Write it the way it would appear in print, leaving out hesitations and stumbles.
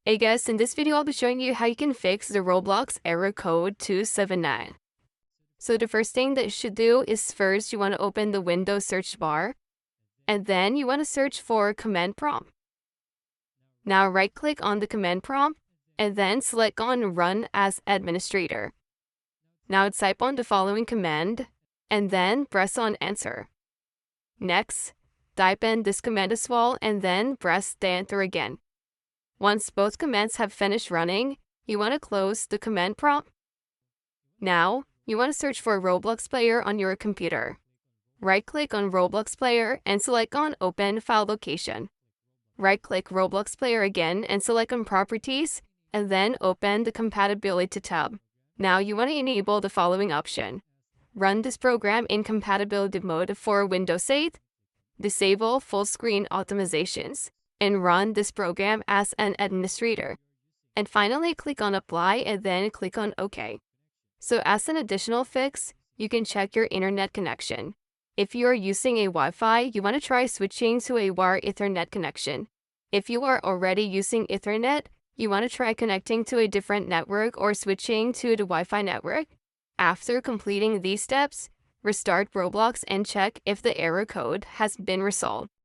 Hey guys, in this video I'll be showing you how you can fix the Roblox error code 279. So the first thing that you should do is first you want to open the Windows search bar, and then you want to search for command prompt. Now right click on the command prompt, and then select on Run as Administrator. Now type on the following command, and then press on Enter. Next, type in this command as well, and then press the Enter again. Once both commands have finished running, you want to close the command prompt. Now, you want to search for Roblox player on your computer. Right-click on Roblox player and select on Open File Location. Right-click Roblox player again and select on Properties, and then open the Compatibility tab. Now you want to enable the following option. Run this program in compatibility mode for Windows 8, disable full screen optimizations, and run this program as an administrator. And finally, click on Apply and then click on OK. So as an additional fix, you can check your internet connection. If you are using a Wi-Fi, you want to try switching to a wire Ethernet connection. If you are already using Ethernet, you want to try connecting to a different network or switching to the Wi-Fi network. After completing these steps, restart Roblox and check if the error code has been resolved.